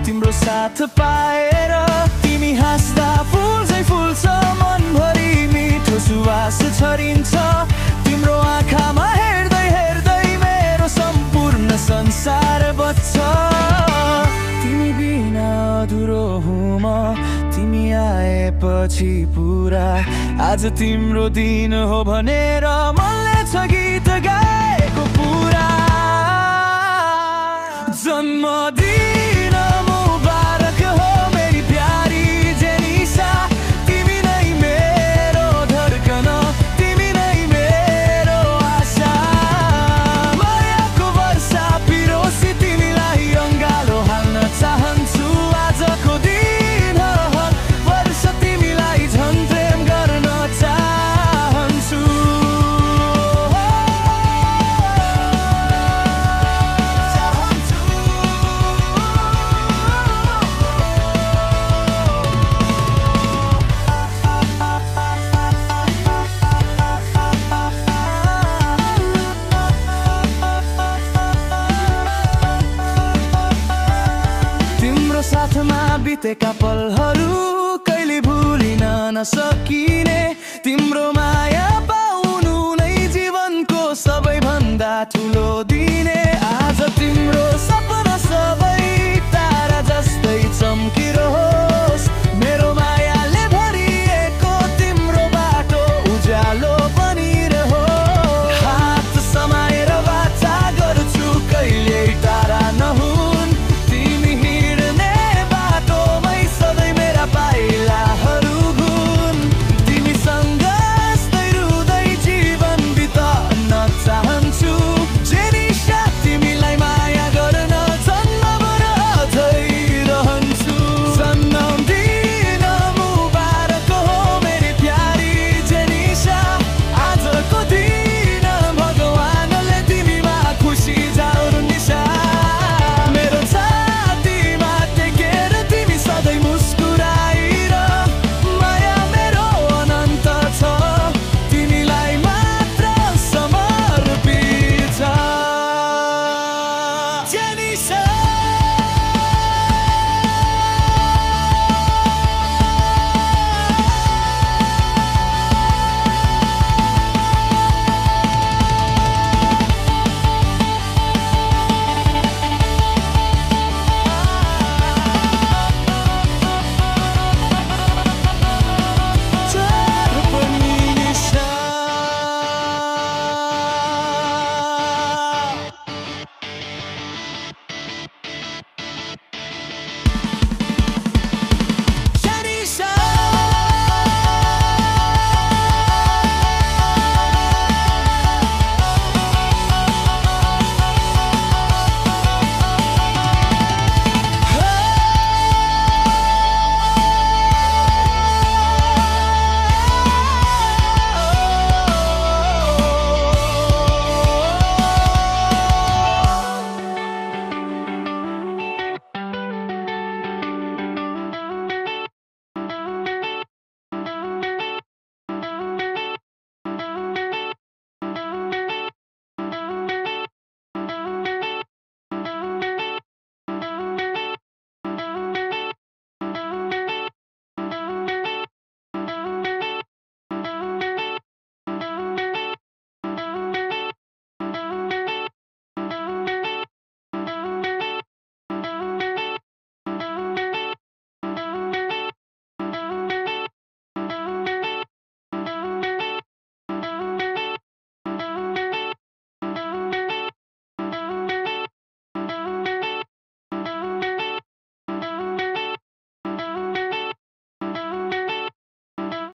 तिम्रो साथ पाएर तिमी हाँस्दा फुल चाहिँ फुल्छ मनभरि मिठो सुवास छरिन्छ तिम्रो आँखामा हेर्दै हेर्दै मेरो सम्पूर्ण संसार बच्छ तिमी बिना अधुरो हुँ म तिमी आएपछि पुरा आज तिम्रो दिन हो भनेर मनले छ गीत गाएको पुरा जन्मदिन मुबारक हो मेरी प्यारी जेनिसा तिमी नै मेरो धड्कन तिमी नै मेरो आशा मायाको वर्षा पिरोसी तिमीलाई अङ्गालो हाल्न चाहन्छु आजको दिन वर्ष तिमीलाई झन् प्रेम गर्न चाहन्छु साथमा बितेका पलहरू कहिले भुलिन नसकिने तिम्रो माया पाउनु नै जीवनको सबैभन्दा ठुलो दिने आज तिम्रो सपना सबै तारा जस्तै चम्किरहोस् मेरो मायाले भरिएको तिम्रो बाटो उज्यालो बनिरहोस् हात समाएर वाचा गर्छु कहिले टाढा नहुन् तिमी हिँड्ने बाटोमै सधैँ मेरा पाइलाहरू हुन् तिमीसँग यस्तै रुँदै जीवन बिताउन चाहन्छु जेनिसा तिमीलाई माया गर्न जन्मभर अझै रहन्छु जन्मदिन मुबारक हो मेरी प्यारी जेनिसा आजको दिन भगवानले तिमीमा खुसी जाउन् निशा मेरो छातीमा टेकेर तिमी सधैँ मुस्कुराइर माया मेरो अनन्त छ तिमीलाई मात्र समर्पित छ जेनिसा